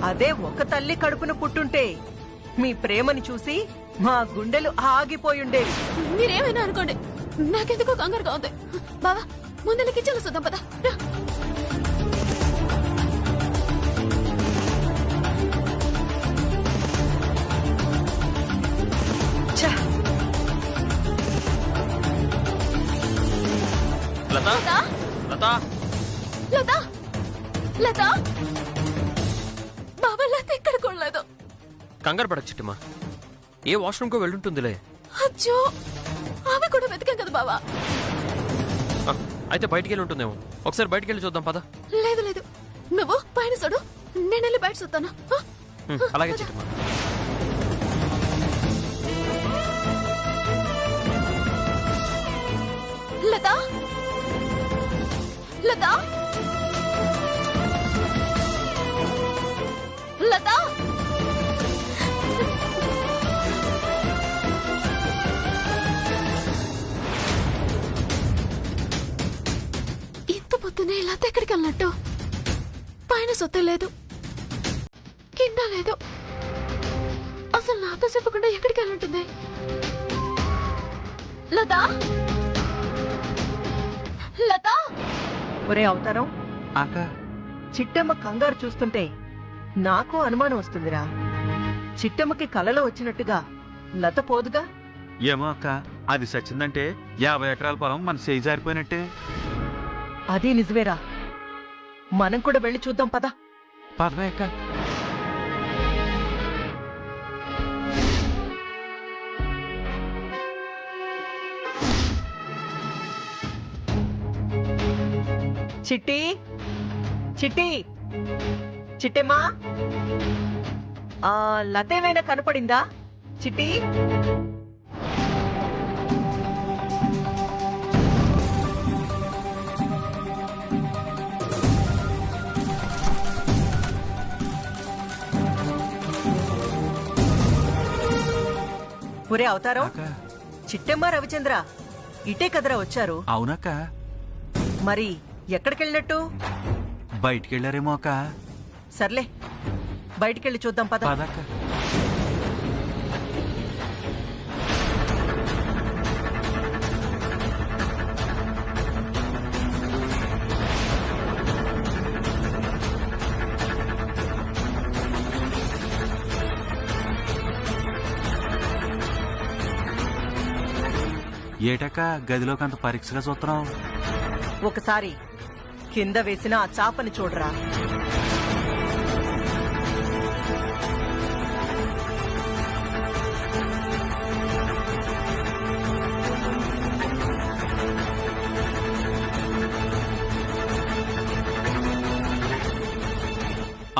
అదే ఒక తల్లి కడుపున పుట్టుంటే మీ ప్రేమని చూసి మా గుండెలు ఆగిపోయుండేవి. మీరేమైనా అనుకోండి, నాకెందుకో కంగారుగా ఉంది. బావా ముందర కిచెన్లో చూద్దాం పద. లత లత లత లత బావా లత ఇక్కడ కొనలేదు. కంగారు పడకు చిట్టమ్మా, ఏ వాష్రూమ్ కో వెళ్ళుంటుందిలే. అచ్చో ఆమె కూడా వెతికాం కదా బావా. అయితే బయటికి వెళ్ళి ఉంటుందేమో, ఒకసారి బయటికి వెళ్ళి చూద్దాం పద. లేదు లేదు, నువ్వు పైన చూడు, నేను వెళ్ళి బయట చూస్తాను. అలాగే చిట్టమ్మా. లత లత లత ఇంత పొద్దునే లత ఎక్కడికి వెళ్ళినట్టు? పైన సొత్త లేదు, కింద లేదు, అసలు నాతో చెప్పకుండా ఎక్కడికి వెళ్ళుంటుంది? లత లత ఒరే అవతారం, చిట్టమ్మ కంగారు చూస్తుంటే నాకు అనుమానం వస్తుందిరా. చిట్టమ్మకి కలలో వచ్చినట్టుగా లత పోదుగా? ఏమో అక్క, అది సచ్చిందంటే 50 ఎకరాల పొలం మన చేయి జారిపోయినట్టే. అది నిజమేరా, మనం కూడా వెళ్ళి చూద్దాం పద. పదవే అక్క. చిట్టి చిట్టి చిట్టమ్మా, లత ఏమైనా కనపడిందా? చిట్టి ఒరే అవతారం, చిట్టమ్మ రవిచంద్ర ఇటే కదరా వచ్చారు? అవునక్క. మరి ఎక్కడికెళ్ళినట్టు? బయటికెళ్ళారేమో అక్క. సర్లే బయటికెళ్ళి చూద్దాం పద. పదక్క. ఏటక్క గదిలోకి అంత పరీక్షగా చూస్తున్నావు? ఒకసారి కింద వేసిన ఆ చాపని చూడరా.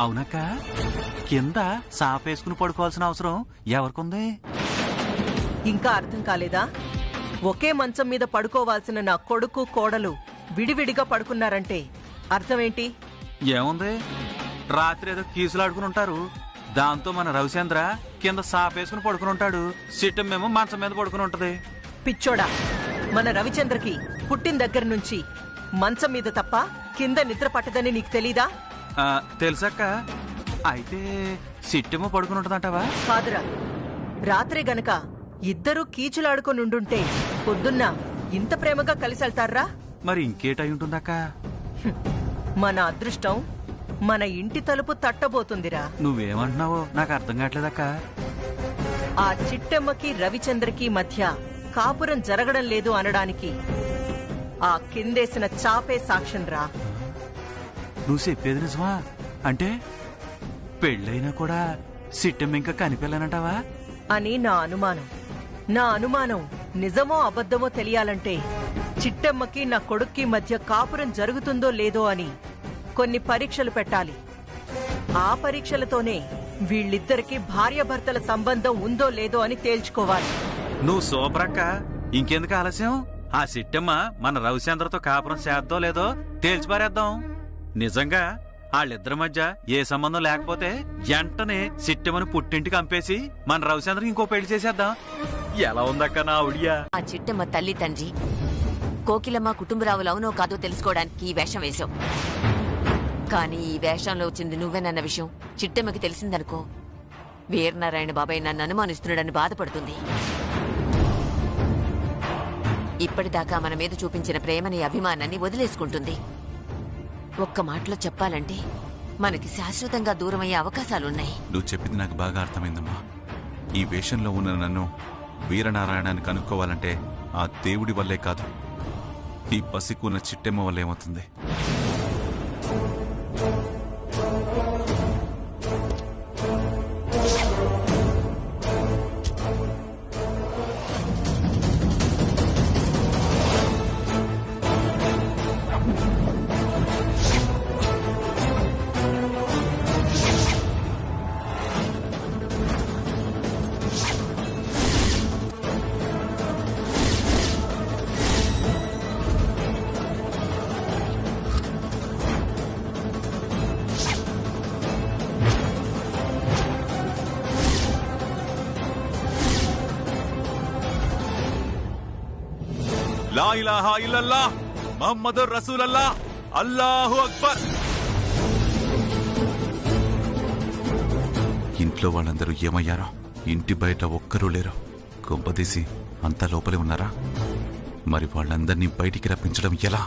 అవునక్క, కింద సాపేసుకుని పడుకోవాల్సిన అవసరం ఎవరికుంది? ఇంకా అర్థం కాలేదా? ఒకే మంచం మీద పడుకోవాల్సిన నా కొడుకు కోడలు విడివిడిగా పడుకున్నారంటే అర్థమేంటి? ఏముంది, రాత్రి ఏదో కీసులాడుకుని ఉంటారు. దాంతో మన రవిచంద్ర కింద సాపేసుకుని పడుకుని ఉంటాడు, సిట్టమేమో మంచం మీద పడుకుని ఉంటది. పిచ్చోడా, మన రవిచంద్రకి పుట్టిన దగ్గర నుంచి మంచం మీద తప్ప కింద నిద్ర పట్టదని నీకు తెలీదా? తెలుసక్క. అయితే సిట్టేమో పడుకుని ఉంటదంటావా? కాదురా, రాత్రే గనక ఇద్దరూ కీచులాడుకొనుండుంటే పొద్దున్న ఇంత ప్రేమగా కలిసి వెళ్తారా? మరి ఇంకేటై ఉంటుందక్క? మన అదృష్టం మన ఇంటి తలుపు తట్టబోతుందిరా. నువ్వేమంటున్నావో నాకు అర్థం కావట్లేదక్క. ఆ చిట్టమ్మకి రవిచంద్రకి మధ్య కాపురం జరగడం లేదు అనడానికి ఆ కిందేసిన చాపే సాక్ష్యం రా. నువ్వు చెప్పేది నిజమా? అంటే పెళ్ళైనా కూడా సిట్టమ్మ ఇంకా కనిపెళ్ళనంటావా అని నా అనుమానం. నా అనుమానం నిజమో అబద్ధమో తెలియాలంటే చిట్టమ్మకి నా కొడుక్కి మధ్య కాపురం జరుగుతుందో లేదో అని కొన్ని పరీక్షలు పెట్టాలి. ఆ పరీక్షలతోనే వీళ్ళిద్దరికి భార్యాభర్తల సంబంధం ఉందో లేదో అని తేల్చుకోవాలి. నువ్వు సూపరక్క. ఇంకెందుకు ఆలస్యం? ఆ సిట్టమ్మ మన రవిచంద్రతో కాపురం చేద్దో లేదో తేల్చిపారేద్దాం. నిజంగా వాళ్ళిద్దరి మధ్య ఏ సంబంధం లేకపోతే వెంటనే సిట్టమ్మని పుట్టింటికి పంపేసి మన రవిచంద్రకి ఇంకో పెళ్లి చేసేద్దాం. ఎలా ఉందక్క నా ఉడియా? ఆ చిట్టమ్మ తల్లి తండ్రి కోకిలమ్మ కుటుంబరావులు అవునో కాదో తెలుసుకోవడానికి ఈ వేషం వేశావు. కానీ ఈ వేషంలో వచ్చింది నువ్వేనన్న విషయం చిట్టెమ్మకి తెలిసిందనుకో, వీరనారాయణ బాబాయ్ నన్ను అనుమానిస్తున్నాడని బాధపడుతుంది. ఇప్పటిదాకా మన మీద చూపించిన ప్రేమని, అభిమానాన్ని వదిలేసుకుంటుంది. ఒక్క మాటలో చెప్పాలంటే మనకి శాశ్వతంగా దూరమయ్యే అవకాశాలున్నాయి. నువ్వు చెప్పింది నాకు బాగా అర్థమైందమ్మా. ఈ వేషంలో ఉన్న నన్ను వీరనారాయణాన్ని కనుక్కోవాలంటే ఆ దేవుడి వల్లే కాదు, ఈ పసికున్న చిట్టెమ్మ వల్ల ఏమవుతుంది. లా ఇలాహా ఇల్లల్లాహ్ ముహమ్మదుర్ రసూలల్లాహ్ అల్లాహు అక్బర్. ఇంట్లో వాళ్ళందరూ ఏమయ్యారో, ఇంటి బయట ఒక్కరూ లేరు. కొంపదీసి అంతా లోపలే ఉన్నారా? మరి వాళ్ళందరినీ బయటికి రప్పించడం ఎలా?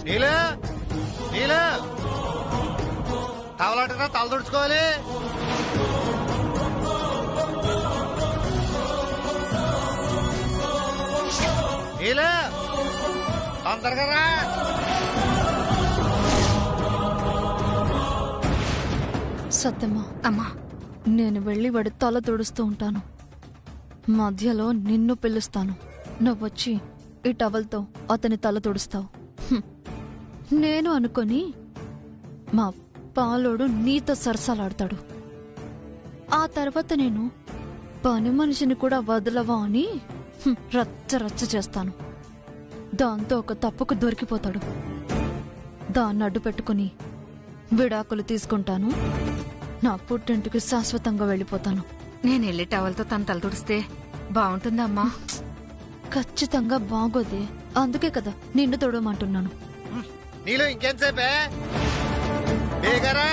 నీలే నీలే తవలాటరా, తల తుడుచుకోవాలి. నీలే తొందరగా రా. సత్యమ్మా, అమ్మా, నేను వెళ్ళి వాడి తల తుడుస్తూ ఉంటాను. మధ్యలో నిన్ను పిలుస్తాను. నువ్వొచ్చి ఈ టవల్తో అతని తల తుడుస్తావు. నేను అనుకొని మా పాలోడు నీతో సరసాలాడతాడు. ఆ తర్వాత నేను పని మనిషిని కూడా వదలవా అని రచ్చ రచ్చ చేస్తాను. దాంతో ఒక తప్పుకు దొరికిపోతాడు. దాన్ని అడ్డు పెట్టుకుని విడాకులు తీసుకుంటాను. నా పుట్టింటికి శాశ్వతంగా వెళ్ళిపోతాను. నేను వెళ్ళి టవల్తో తన తల తుడిస్తే బాగుంటుందమ్మా? ఖచ్చితంగా బాగోదే. అందుకే కదా నిన్ను తొడమంటున్నాను. నీలో ఇంకెంతసేపే? బేగారా.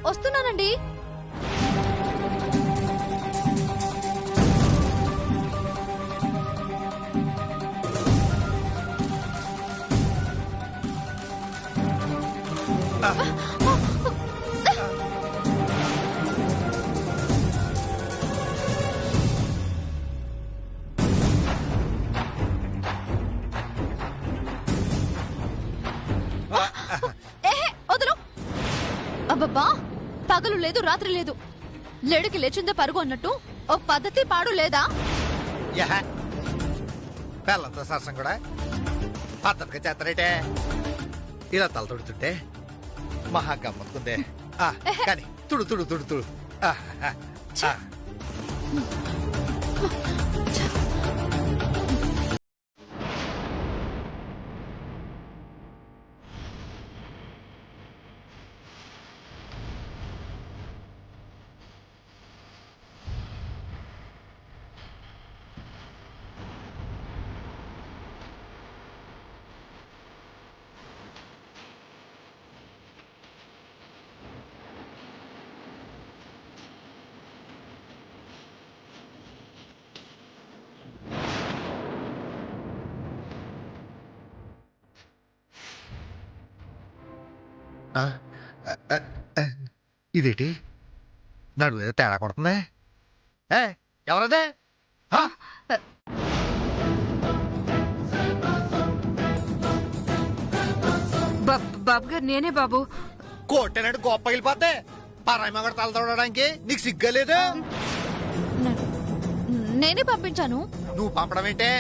వస్తున్నానండి. వదలు. అబ్బబ్బా, పగలు లేదు రాత్రి లేదు, లేడికి లేచిందే పరుగు అన్నట్టు ఓ పద్ధతి పాడు లేదా? పిల్లలతో సరసం కూడా పద్ధతిగా చేస్తారేటే. ఇలా తల తుడుతుంటే మహా గమ్మత్తుందే. కానీ తుడు తుడు తుడు తుడు. ఇదేంటి నడు ఏదో తేడా కొడుతుంది. ఎవరదే? బాబు గారు, నేనే బాబు. కోటేనాడు గొప్ప వెళ్ళిపోతే పరాయి మగడ తల తోడడానికి నీకు సిగ్గలేదు. నేనే పంపించాను. నువ్వు పంపడం ఏంటే?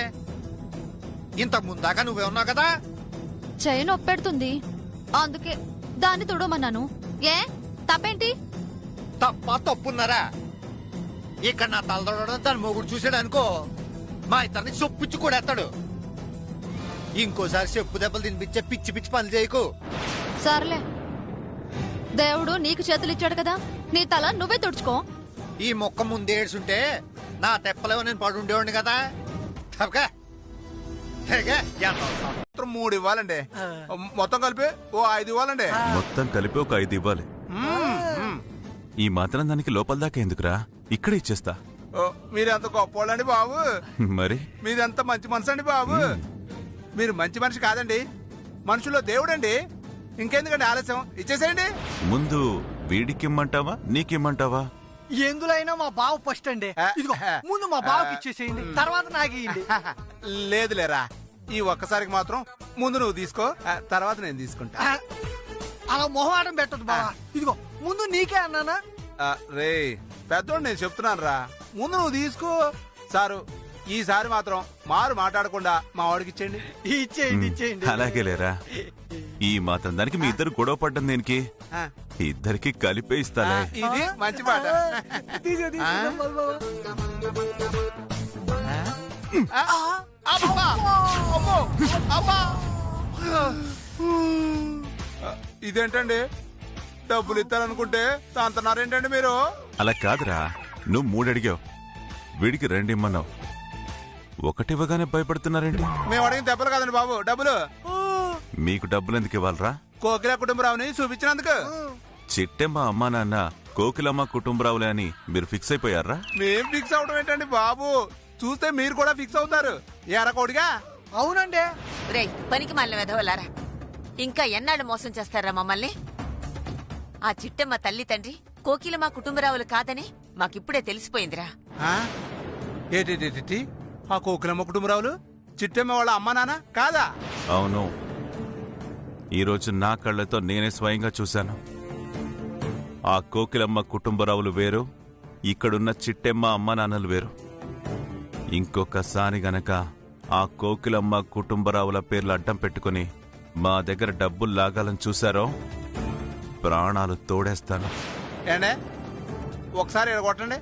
ఇంతకు ముందాక నువ్వే ఉన్నావు కదా. చైన్ ఒప్పెడుతుంది, అందుకే దాన్ని తొడమన్నాను. ఏ తప్పేంటి? తప్ప తప్పున్నారా? ఇక్కడ నా తల తోడడం దాని మొగుడు చూసాడు అనుకో, మా ఇద్దరిని చొప్పిచ్చి కూడేస్తాడు. ఇంకోసారి చెప్పు దెబ్బలు తినిపించే పిచ్చి పిచ్చి పనులు చేయకు. సర్లే, దేవుడు నీకు చేతులిచ్చాడు కదా, నీ తల నువ్వే తుడుచుకో. ఈ మొక్క ముందే ఏడ్చుంటే నా తెప్పలేవో నేను పడుండేవాడిని కదా. తప్పకా. హేగే, ఎంత అవసరం? 3 ఇవ్వాలండి. మొత్తం కలిపి ఓ 5 ఇవ్వాలండి. మొత్తం కలిపి ఒక 5 ఇవ్వాలి. ఈ మాత్రం దానికి లోపల దాకా ఎందుకురా, ఇక్కడే ఇచ్చేస్తా. మీరెంత గొప్పోళ్ళండి బాబు. మరి మీరెంత మంచి మనసు అండి బాబు. మీరు మంచి మనిషి కాదండి, మనుషుల్లో దేవుడండి. ఇంకెందుకండి ఆలస్యం, ఇచ్చేసేయండి. ముందు వీడికిమ్మంటావా నీకిమ్మంటావా? ఎందులో అయినా మా బావ ఫస్ట్ అండి. ఇదిగో ముందు మా బావకి ఇచ్చేసేయండి, తర్వాత నాకు ఇయ్యండి. లేదు లేరా, ఈ ఒక్కసారికి మాత్రం ముందు నువ్వు తీసుకో, తర్వాత నేను తీసుకుంటా. అలా మొహమాటం పెట్టదు బావా. ఇదిగో ముందు నీకే అన్నానా. రే పెద్దోడు, నేను చెప్తున్నాను రా, ముందు నువ్వు తీసుకో. సారు, ఈసారి మాత్రం మారు మాట్లాడకుండా మా వాడికి ఇచ్చేయండి. ఇచ్చేయండి. అలాగే లేరా, ఈ మాత్రం దానికి మీ ఇద్దరు గొడవ పడ్డం దేనికి? ఇద్దరికి కలిపే ఇస్తాలే. ఇది మంచి మాట. ఇదేంటండి, డబ్బులు ఇస్తారనుకుంటే తంతన్నారేంటండి మీరు? అలా కాదురా, నువ్వు 3 అడిగావు, వీడికి 2 ఇమ్మన్నావు. 1 ఇవ్వగానే భయపడుతున్నారేంటి? మేము అడిగిన దెబ్బలు కాదండి బాబు, డబ్బులు. మీకు డబ్బులు ఎందుకు ఇవ్వాలరా? కోకిల కుటుంబరావుని చూపించినందుకు. చిట్టెమ్మ అమ్మా నాన్న కోకిలమ్మ కుటుంబరావులే అని మీరు ఫిక్స్ అయిపోయారా? మేం ఫిక్స్ అవడం ఏంటండి బాబు, చూస్తే మీరు కూడా ఫిక్స్ అవుతారు. ఎరకోడిగా. అవునండి. రేయ్, పనికి మళ్ళీ వెధవలారా, ఇంకా ఎన్నాళ్ళు మోసం చేస్తారా మమ్మల్ని? ఆ చిట్టమ్మ తల్లి తండ్రి కోకిలమ్మ కుటుంబరావులు కాదని మాకిప్పుడే తెలిసిపోయిందిరా. ఏంటి ఆ కోకిలమ్మ కుటుంబరావులు చిట్టమ్మ వాళ్ళ అమ్మా నాన్న కాదా? అవును, ఈరోజు నా కళ్ళతో నేనే స్వయంగా చూశాను. ఆ కోకిలమ్మ కుటుంబరావులు వేరు, ఇక్కడున్న చిట్టెమ్మ అమ్మ నాన్నలు వేరు. ఇంకొకసారి గనక ఆ కోకిలమ్మ కుటుంబరావుల పేర్లు అడ్డం పెట్టుకుని మా దగ్గర డబ్బులు లాగాలని చూశారో ప్రాణాలు తోడేస్తాను. ఏండే, ఒకసారి ఇలా కొట్టండి.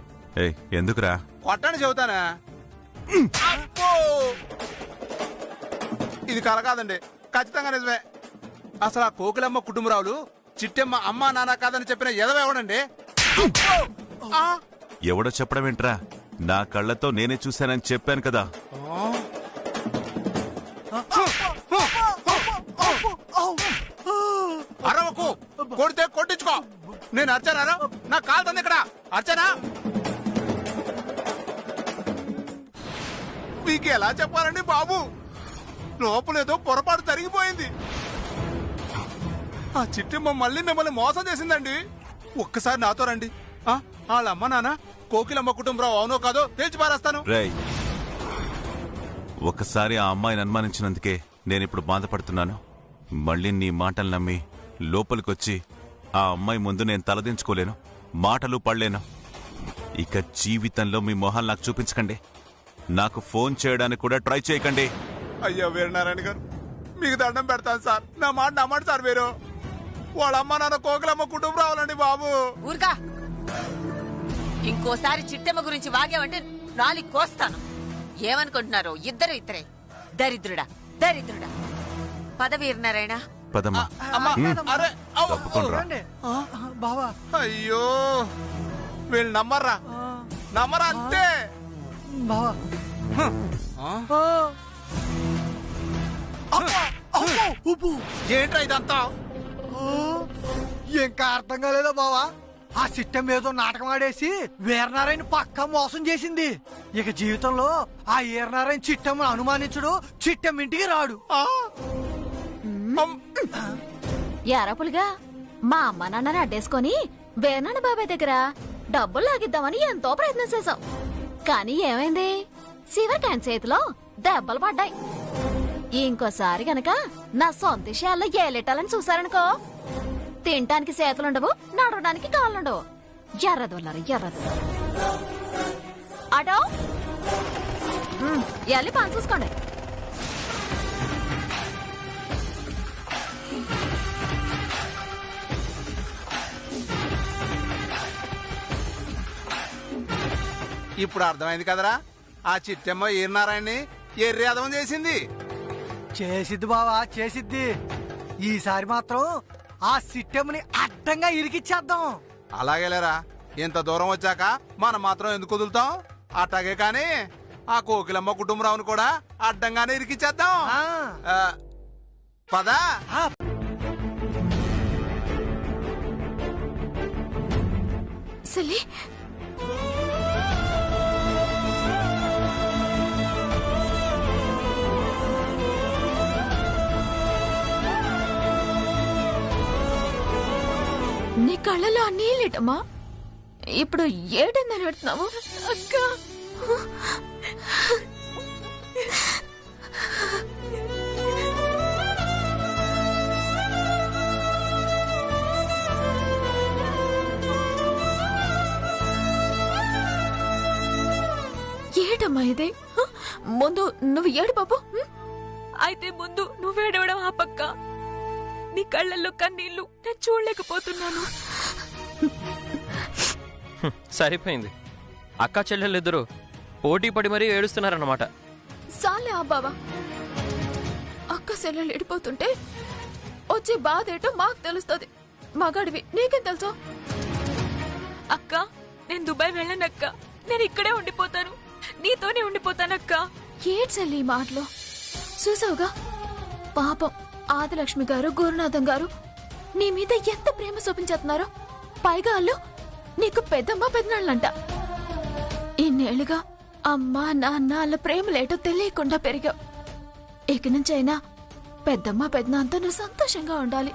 ఎందుకురా? కొట్టండి చెబుతానా. ఇది కల కాదండి, ఖచ్చితంగా నిజమే. అసలు ఆ కోకిలమ్మ కుటుంబరావులు చిట్టమ్మ అమ్మా నాన్న కాదని చెప్పిన ఎదవెవడండి? ఎవడో చెప్పడం ఏంట్రా, నా కళ్ళతో నేనే చూశానని చెప్పాను కదా. అరవకు, కొడితే కొట్టించుకో. నేను అర్చనా, నా కాలుతుంది ఇక్కడ. అర్చనా, మీకు ఎలా చెప్పాలండి బాబు, లోపలేదో పొరపాటు జరిగిపోయింది. ఆ చిట్టమ్మ మళ్ళీ మిమ్మల్ని మోసం చేసిందండి. ఒక్కసారి నాతో రండి. వాళ్ళ అమ్మ నాన్న కోకిలమ్మ కుటుంబరావు అవునో కాదో తేల్చి పారేస్తాను. రేయ్, ఒకసారి ఆ అమ్మాయిని అనుమానించినందుకే నేనిప్పుడు బాధపడుతున్నాను. మళ్ళీ నీ మాటలు నమ్మి లోపలికొచ్చి ఆ అమ్మాయి ముందు నేను తలదించుకోలేను, మాటలు పడలేను. ఇక జీవితంలో మీ మొహాలు నాకు చూపించకండి, నాకు ఫోన్ చేయడానికి కూడా ట్రై చేయకండి. అయ్యో వీరనారాయణ గారు, మీకు దండం పెడతాను సార్. నా మాట నమ్మండి సార్. మీరు వాళ్ళ అమ్మ నాన్న కోకిలమ్మ కుటుంబం రావాలండి బాబు. ఊరుగా, ఇంకోసారి చిట్టమ్మ గురించి వాగావంటే నాలుగు కోస్తాను. ఏమనుకుంటున్నారు? ఇద్దరే దరిద్రుడా దరిద్రుడా. పద వీరనారాయణ. పదమ్మా. బావా. అయ్యో, వీళ్ళు నమ్మర్రా, నమ్మరా అంతే. బావా, ఏంట్రా ఇదంతా? ఇంకా అర్థం కాలేదా బావా? ఆ సిట్టం ఏదో నాటకం ఆడేసి వీరనారాయణ పక్కా మోసం చేసింది. ఇక జీవితంలో ఆ వీరనారాయణ చిట్టమ్మను అనుమానించడు, చిట్టం ఇంటికి రాడు. యారపులుగా మా అమ్మ నాన్నని అడ్డేసుకొని వీరనాన్న బాబాయ్ దగ్గర డబ్బులు లాగిద్దామని ఎంతో ప్రయత్నం చేశాం. కానీ ఏమైంది? శివకాయన చేతిలో దెబ్బలు పడ్డాయి. ఇంకోసారి గనక నా సొంత విషయాల్లో ఏలెట్టాలని చూసారనుకో, తినటానికి చేతులుండవు, నడవడానికి కాళ్ళుండవు. ఎర్రదొల్లారు ఎర్రదు. అటో వెళ్ళి పని చూసుకోండి. ఇప్పుడు అర్థమైంది కదరా, ఆ చిట్టమ్మ ఈనారాయణని ఎర్రేదం చేసింది. చేసిద్ది బావా, చేసిద్ది. ఈసారి మాత్రం ఆ సిట్టమ్మని అడ్డంగా ఇరికిచ్చేద్దాం. అలాగేలేరా, ఇంత దూరం వచ్చాక మనం మాత్రం ఎందుకు వదులుతాం? అట్టాగే కానీ ఆ కోకిలమ్మ కుటుంబరావును కూడా అడ్డంగానే ఇరికిచ్చేద్దాం. పదా సెల్లి, నీ కళ్ళలో నీళ్ళేటమ్మా. ఇప్పుడు ఏడని పెడుతున్నావు అక్క? ఏటమ్మా ఇది? ముందు నువ్వు ఏడు బాబు. అయితే ముందు నువ్వేడవడం ఆ పక్క. నీ కళ్ళల్లో కన్నీళ్లు నేను చూడలేకపోతున్నాను. సరిపోయింది. అక్కా చెల్లెళ్ళిద్దరూ పోటీ పడి మరీ ఏడుస్తున్నారన్నమాట. సాలే ఆ బావా. అక్క సెల్లెలు ఎడిపోతుంటే వచ్చే బాధ ఏటో మాకు తెలుస్తుంది. మగాడివి నీకేం తెలుసు? అక్క, నేను దుబాయ్ వెళ్ళనక్క. నేను ఇక్కడే ఉండిపోతాను, నీతోనే ఉండిపోతానక్క. ఏడ్చల్లి ఈ మాటలో. చూసావుగా పాపం ఆదిలక్ష్మి గారు, గురునాథం గారు నీ మీద ఎంత ప్రేమ చూపించేస్తున్నారో. పైగా వాళ్ళు నీకు పెద్దమ్మ పెద్దనాళ్ళంట. ఇన్నేళ్లుగా అమ్మ నాన్న వాళ్ళ ప్రేమలేటో తెలియకుండా పెరిగావు. ఇక నుంచైనా పెద్దమ్మ పెద్దనాన్నతో నువ్వు సంతోషంగా ఉండాలి.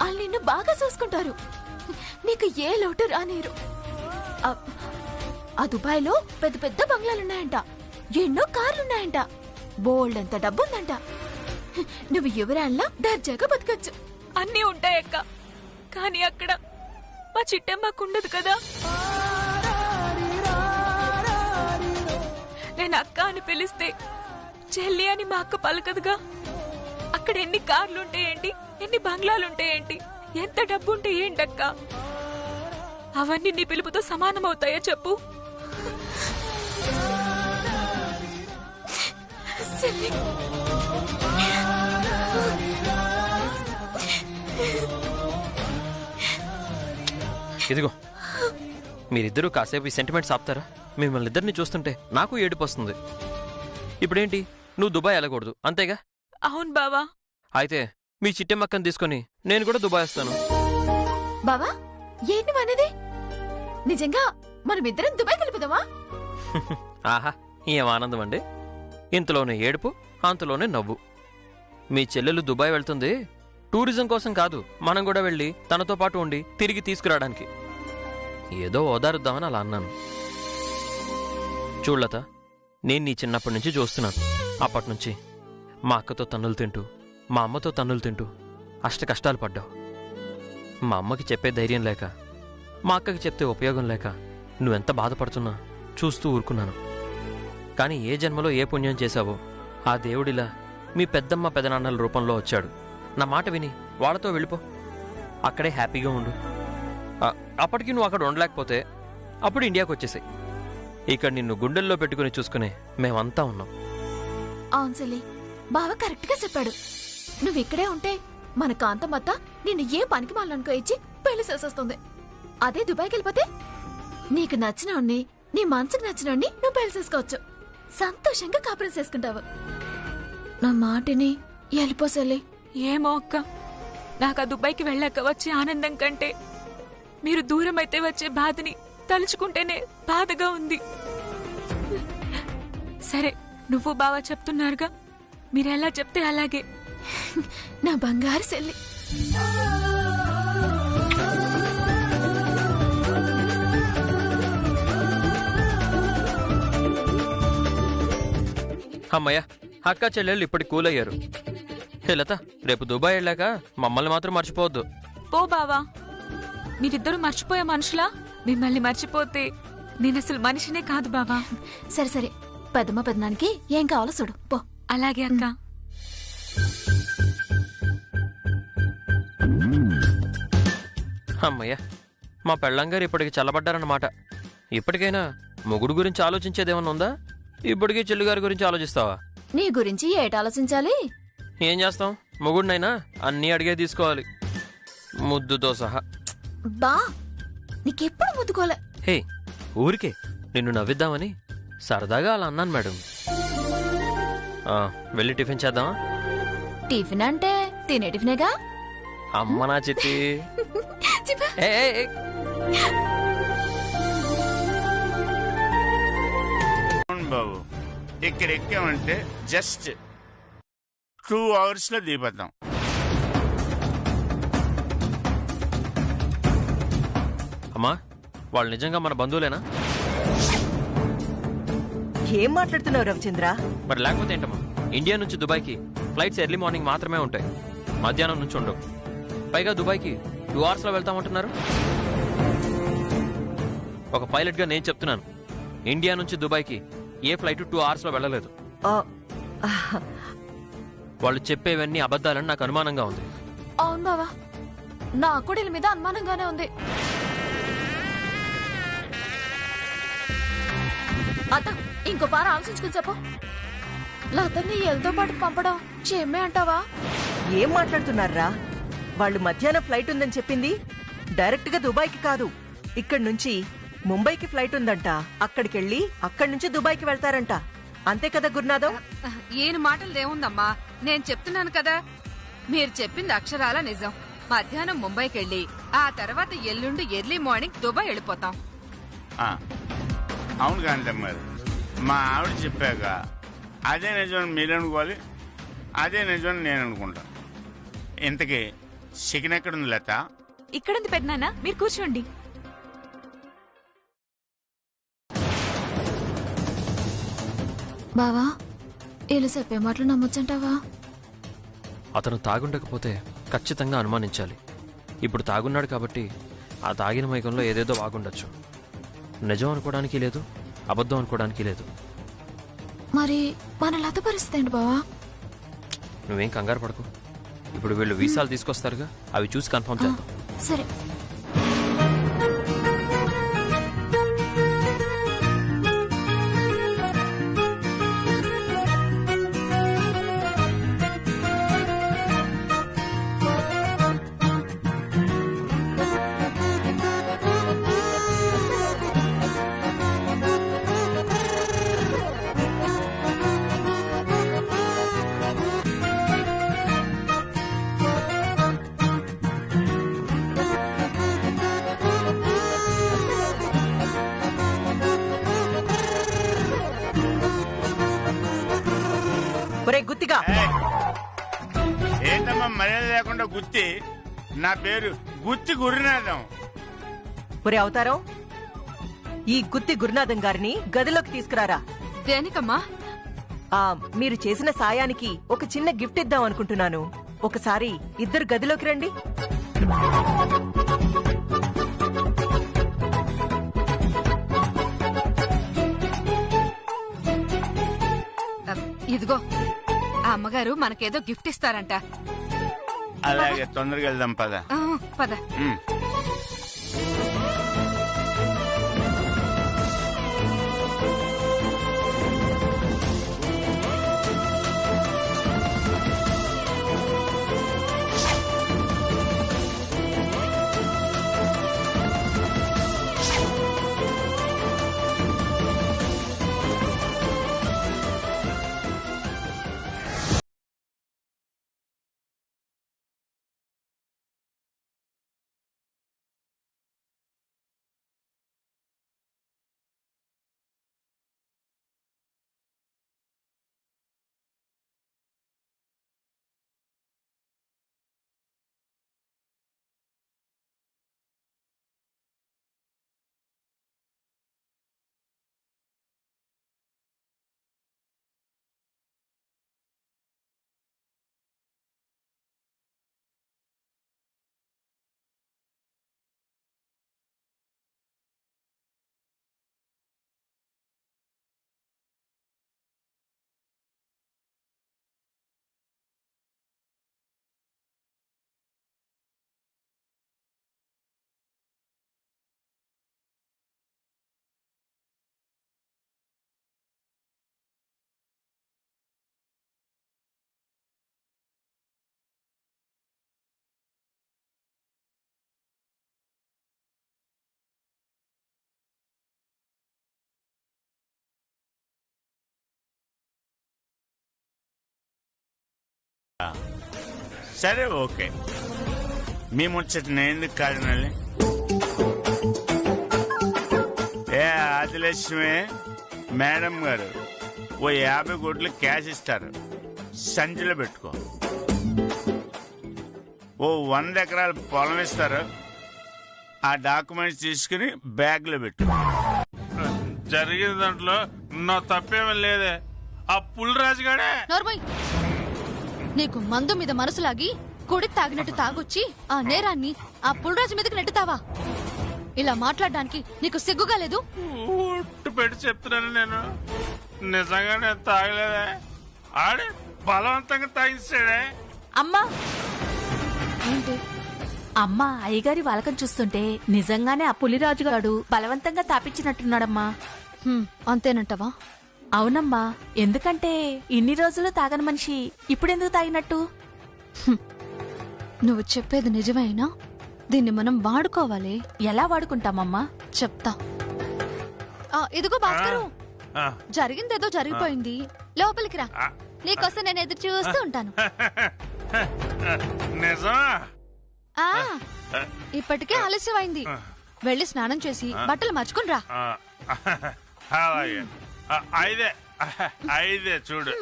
వాళ్ళు నిన్ను బాగా చూసుకుంటారు. నీకు ఏ లోటు రానిరు. ఆ దుబాయ్లో పెద్ద పెద్ద బంగ్లాలున్నాయంట, ఎన్నో కార్లున్నాయంట, బోల్డ్ అంత డబ్బుందంట. నువ్వు యువరాల్లా దర్జాగా బతకచ్చు. అన్నీ ఉంటాయక్క, కానీ అక్కడ మా చిట్టమ్మకుండదు కదా. నేను అక్క అని పిలిస్తే చెల్లి అని మా అక్క పలకదుగా. అక్కడ ఎన్ని కార్లుంటాయేంటి, ఎన్ని బంగ్లాలుంటాయేంటి, ఎంత డబ్బుంటే ఏంటక్క? అవన్నీ నీ పిలుపుతో సమానమవుతాయా చెప్పు? ఇదిగో, మీరిద్దరూ కాసేపు ఈ సెంటిమెంట్స్ ఆపుతారా? మిమ్మల్ని ఇద్దరిని చూస్తుంటే నాకు ఏడుపు వస్తుంది. ఇప్పుడేంటి, నువ్వు దుబాయ్ వెళ్ళకూడదు అంతేగా? అవును బావా. అయితే మీ చిట్టెమ్మక్కని తీసుకొని నేను కూడా దుబాయ్ వస్తాను. బావా, ఏంటి మనది? నిజంగా మనమిద్దరం దుబాయ్ కలిపిదామా? ఆహా, ఏం ఆనందం అండి. ఇంతలోనే ఏడుపు, అంతలోనే నవ్వు. మీ చెల్లెలు దుబాయ్ వెళ్తుంది టూరిజం కోసం కాదు, మనం కూడా వెళ్ళి తనతో పాటు ఉండి తిరిగి తీసుకురావడానికి. ఏదో ఓదారుద్దామని అలా అన్నాను. చూడలత, నేను నీ చిన్నప్పటి నుంచి చూస్తున్నాను. అప్పటినుంచి మా అక్కతో తన్నులు తింటూ, మా అమ్మతో తన్నులు తింటూ అష్ట కష్టాలు పడ్డావు. మా అమ్మకి చెప్పే ధైర్యం లేక, మా అక్కకి చెప్తే ఉపయోగం లేక నువ్వెంత బాధపడుతున్నా చూస్తూ ఊరుకున్నాను. కానీ ఏ జన్మలో ఏ పుణ్యం చేశావో ఆ దేవుడిలా మీ పెద్దమ్మ పెదనాన్నల రూపంలో వచ్చాడు. నా మాట విని వాళ్ళతో వెళ్ళిపో, అక్కడే హ్యాపీగా ఉండు. అప్పటికి నువ్వు అక్కడ ఉండలేకపోతే అప్పుడు ఇండియాకి వచ్చేసాయి. ఇక్కడ నిన్ను గుండెల్లో పెట్టుకుని చూసుకునే మేమంతా ఉన్నాం. అవును సెల్లి, బావ కరెక్ట్ గా చెప్పాడు. నువ్వు ఇక్కడే ఉంటే మన కాంతమత్త నిన్ను ఏ పనికి మాలనుకో ఇచ్చి పెళ్లి చేసేస్తుంది. అదే దుబాయ్కి వెళ్ళిపోతే నీకు నచ్చినోడిని, నీ మనసుకు నచ్చినోడిని నువ్వు పెళ్లి చేసుకోవచ్చు. సంతోషంగా కాపురం చేసుకుంటావు. నా మాటిని వెళ్ళిపో సెల్లి. ఏమో అక్క, నాకు ఆ దుబాయ్కి వెళ్ళాక వచ్చే ఆనందం కంటే మీరు దూరం అయితే వచ్చే బాధని తలుచుకుంటేనే బాధగా ఉంది. సరే, నువ్వు బావా చెప్తున్నారుగా, మీరెలా చెప్తే అలాగే. నా బంగారు సెల్లి. అమ్మయ్య, అక్క చెల్లెళ్ళు ఇప్పటి కూలయ్యారు. హే లత, రేపు దుబాయ్ వెళ్ళాక మమ్మల్ని మాత్రం మర్చిపోవద్దు. పో బావా, మీరిద్దరూ మర్చిపోయే మనుషులా? మిమ్మల్ని మర్చిపోతే నేనసలు మనిషినే కాదు బావా. సరే సరే, పెద్దమ్మ పెద్దనానికి ఏం కావాలో చూడు పో. అలాగే అక్క. అమ్మయ్య, మా పెళ్ళంగారు ఇప్పటికి చల్లబడ్డారన్నమాట. ఇప్పటికైనా మొగుడు గురించి ఆలోచించేదేమన్నా ఉందా? ఇప్పటికీ చెల్లిగారి గురించి ఆలోచిస్తావా? నీ గురించి ఏట ఆలోచించాలి? ఏం చేస్తాం, మొగుడినైనా అన్నీ అడిగే తీసుకోవాలి, ముద్దుతో సహా. బా, నీకెప్పుడు ముద్దుకోలే. హే, ఊరికే నిన్ను నవ్విద్దామని సరదాగా అలా అన్నాను మేడం. వెళ్ళి టిఫిన్ చేద్దామా? టిఫిన్ అంటే తినే టిఫినేగా. అమ్మ నా చిట్టి. చెప్పా. ఏ, ఏ, ఏ. బాబు ఇక్కడ ఎక్కామంటే జస్ట్ 2 hours లో దిగిపోతాం. అమ్మా, వాళ్ళు నిజంగా మన బంధువులేనా? ఏం మాట్లాడుతున్నావు రవిచంద్ర? మరి లేకపోతే ఏంటమ్మా? ఇండియా నుంచి దుబాయ్కి ఫ్లైట్స్ ఎర్లీ మార్నింగ్ మాత్రమే ఉంటాయి, మధ్యాహ్నం నుంచి ఉండవు. పైగా దుబాయ్కి 2 hours లో వెళ్తామంటున్నారు. ఒక పైలట్గా నేను చెప్తున్నాను, ఇండియా నుంచి దుబాయ్కి ఏ ఫ్లైట్ 2 hours లో వెళ్ళలేదు. వాళ్ళు చెప్పేవన్నీ అబద్ధాలని నాకు అనుమానంగా ఉంది. అవును బావా, నాకు కూడా వీళ్ళ మీద అనుమానంగానే ఉంది. అత్త, ఇంకో పార ఆలోచించుకుని చెప్పు. లతని ఎల్తో పాటు పంపడం క్షేమే అంటావా? ఏం మాట్లాడుతున్నారా? వాళ్ళు మధ్యాహ్నం ఫ్లైట్ ఉందని చెప్పింది డైరెక్ట్ గా దుబాయ్కి కాదు, ఇక్కడి నుంచి ముంబైకి ఫ్లైట్ ఉందంట. అక్కడికెళ్ళి అక్కడి నుంచి దుబాయ్కి వెళ్తారంట. అంతే కదా గురునాథం? ఈయన మాటలదేముందమ్మా, నేను చెప్తున్నాను కదా. మీరు చెప్పింది అక్షరాల నిజం. మధ్యాహ్నం ముంబైకి వెళ్ళి ఆ తర్వాత ఎల్లుండి ఎర్లీ మార్నింగ్ దుబాయ్ వెళ్ళిపోతాం. అవును కాంతమ్మ గారు, మా ఆవిడ చెప్పాక అదే నిజం మీరు అనుకోవాలి, అదే నిజం నేను అనుకుంటాను. ఇంతకీ చికెన్ ఎక్కడుంది లత? ఇక్కడుంది పెద్దనాన్న, మీరు కూర్చోండి. బావా, వీళ్ళు చెప్పే మాటలు నమ్మొచ్చంటావా? అతను తాగుండకపోతే ఖచ్చితంగా అనుమానించాలి. ఇప్పుడు తాగున్నాడు కాబట్టి ఆ తాగిన మైకంలో ఏదేదో బాగుండొచ్చు. నిజం అనుకోవడానికి లేదు, అబద్ధం అనుకోవడానికి లేదు. మరి మన లత పరిస్థితి ఏంటి బావా? నువ్వేం కంగారు పడకు. ఇప్పుడు వీళ్ళు వీసాలు తీసుకొస్తారుగా, అవి చూసి కన్ఫర్మ్ చేద్దాం. సరే. గుత్తిగా ఏంటమ్మా మర్యాద లేకుండా గుత్తి? నా పేరు గుత్తి గురునాథం. ఒరే అవతారం, ఈ గుత్తి గురునాథం గారిని గదిలోకి తీసుకురారా. దేనికమ్మా? మీరు చేసిన సాయానికి ఒక చిన్న గిఫ్ట్ ఇద్దాం అనుకుంటున్నాను. ఒకసారి ఇద్దరు గదిలోకి రండి. ఇదిగో, ఆ అమ్మగారు మనకేదో గిఫ్ట్ ఇస్తారంట. అలాగే, తొందరగా వెళ్దాం పద. పద. సరే ఓకే, మీ ముచ్చట నేను ఎందుకు కాదు మళ్ళీ. ఏ ఆదిలక్ష్మి మేడం గారు ఓ 50 కోట్లు క్యాష్ ఇస్తారు, సంచిలో పెట్టుకో. ఓ 100 ఎకరాల పొలం ఇస్తారు, ఆ డాక్యుమెంట్స్ తీసుకుని బ్యాగ్ లో పెట్టు. జరిగిన దాంట్లో నా తప్పేమీ లేదే, ఆ పుల్రాజు గాడే. నీకు మందు మీద మనసులాగి కుడి తాగినట్టు తాగొచ్చి ఆ నేరాన్ని ఆ పుల్రాజు మీదకి నెట్టుతావా? ఇలా మాట్లాడడానికి నీకు సిగ్గుగా లేదు? పెట్టి చెప్తున్నాను, నేను నిజంగా నేను తాగలేదే, ఆడే బలవంతంగా తాగిస్తాడే. అమ్మా అమ్మా, అయ్యగారి వాలకం చూస్తుంటే నిజంగానే ఆ పులిరాజు గారు బలవంతంగా తాపించినట్టున్నాడమ్మా. అంతేనంటవా? అవునమ్మా, ఎందుకంటే ఇన్ని రోజులు తాగని మనిషి ఇప్పుడెందుకు తాగినట్టు? నువ్వు చెప్పేది నిజమేనా? దీన్ని మనం వాడుకోవాలి. ఎలా వాడుకుంటామమ్మా? చెప్తా. ఇదిగో భాస్కరు, జరిగిందేదో జరిగిపోయింది, లోపలికి రా. నీకోసం నేను ఎదురు చూస్తూ ఉంటాను. ఇప్పటికే ఆలస్యమైంది, వెళ్ళి స్నానం చేసి బట్టలు మార్చుకుని రా. అయితే చూడు,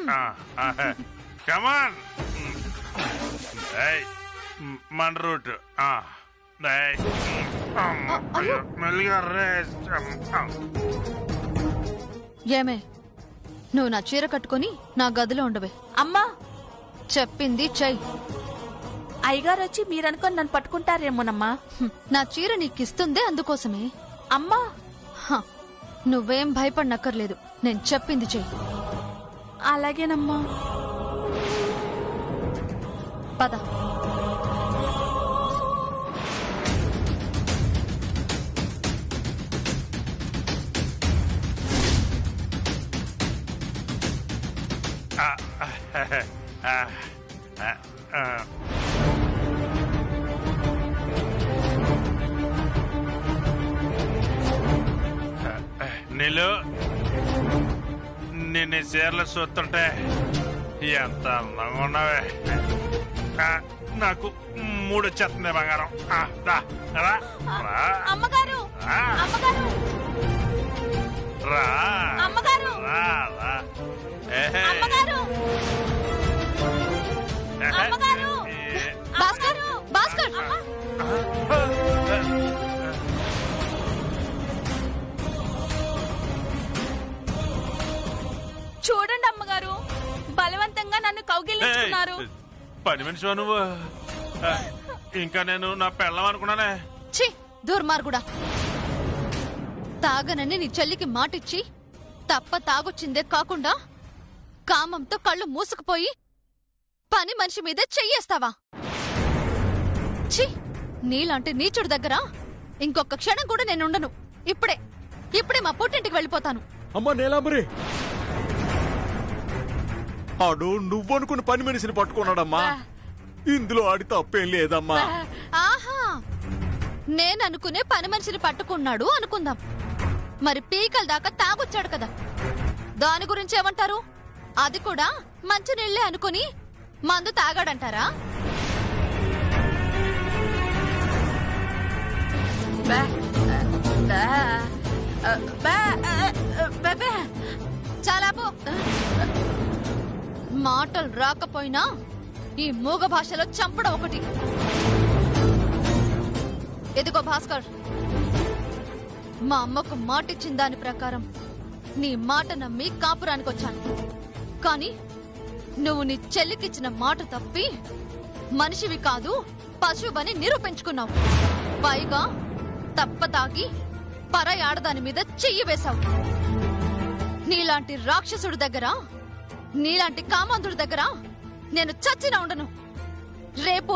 కమాన్ మన రూట్ ఏమే, నువ్వు నా చీర కట్టుకుని నా గదిలో ఉండవే. అమ్మా చెప్పింది చెయ్యి. అయ్యగారు వచ్చి మీరనుకొని నన్ను పట్టుకుంటారేమోనమ్మా. నా చీర నీకిస్తుందే అందుకోసమే. అమ్మా నువ్వేం భయపడనక్కర్లేదు, నేను చెప్పింది చెయ్యి. అలాగేనమ్మా. పద. నీళ్ళు నిన్ను చీరలు చూస్తుంటే ఎంత అందంగా ఉన్నావే. నాకు 3 వచ్చేస్తుంది బంగారం. అమ్మగారు, అమ్మగారు, రా అమ్మగారు, అమ్మగారు, అమ్మగారు, భాస్కర్, భాస్కర్. చూడండి అమ్మగారు, బలవంతంగా నన్ను కౌగిలించుకున్నారు. పని మనిషి నువ్వు, ఇంకా నేను నా పెళ్ళం అనుకున్నానే. ఛీ, దుర్మార్గుడా. తాగనని నీ చెల్లికి మాటిచ్చి తప్ప తాగొచ్చిందే కాకుండా కామంతో కళ్ళు మూసుకుపోయి పని మనిషి మీదే చెయ్యేస్తావా? ఛీ, నీలాంటి నీచుడి దగ్గర ఇంకొక క్షణం కూడా నేనుండను. ఇప్పుడే మా పుట్టింటికి వెళ్ళిపోతాను. అమ్మా నీలాంబరి, ఆడు నువ్వనుకున్న పని మనిషిని పట్టుకున్నాడమ్మా. ఇందులో ఆడి తప్పేం లేదమ్మా. ఆహా, నేననుకునే పని మనిషిని పట్టుకున్నాడు అనుకుందాం. మరి పీకల దాకా తాగొచ్చాడు కదా, దాని గురించి ఏమంటారు? అది కూడా మంచి నీళ్లే అనుకుని మందు తాగాడంటారా? చాలా పో. మాటలు రాకపోయినా ఈ మూగ భాషలో చంపడం ఒకటి. ఎదుగో భాస్కర్, మా అమ్మకు మాటిచ్చిన దాని ప్రకారం నీ మాట నమ్మి కాపురానికి వచ్చాను. కానీ నువ్వు నీ చెల్లికిచ్చిన మాట తప్పి మనిషివి కాదు పశువుని నిరూపించుకున్నావు. పైగా తప్పతాగి పరాయి ఆడదాని మీద చెయ్యి వేశావు. నీలాంటి రాక్షసుడి దగ్గర, నీలాంటి కామాంధుడి దగ్గర నేను చచ్చినా ఉండను. రేపు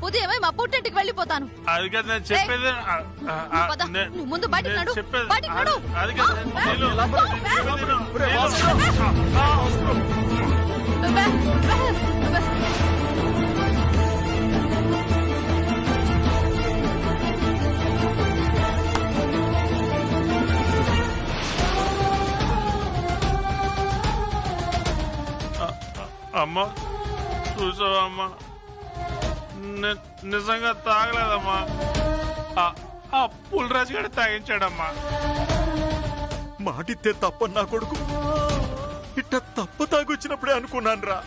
ఉదయమే మా పుట్టింటికి వెళ్ళిపోతాను. నువ్వు ముందు బయటికి నడు, బయటికి నడు. అమ్మా చూసావమ్మా, నిజంగా తాగలేదమ్మా. ఆ పుల్రాజు గారు తాగించాడమ్మా. మాటిస్తే తప్పని నా కొడుకు ఇట్ట తప్ప తాగొచ్చినప్పుడే అనుకున్నాను రా,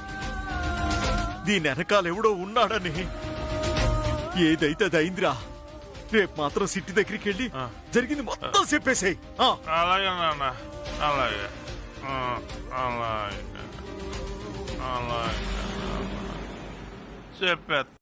దీని వెనకాల ఎవడో ఉన్నాడని. ఏదైతే అది అయిందిరా. రేపు మాత్రం సిట్టి దగ్గరికి వెళ్ళి జరిగింది మొత్తం చెప్పేసాయి. అలాగే నాన్న, అలాగే అలాగే అలాగే చెప్పేస్తా.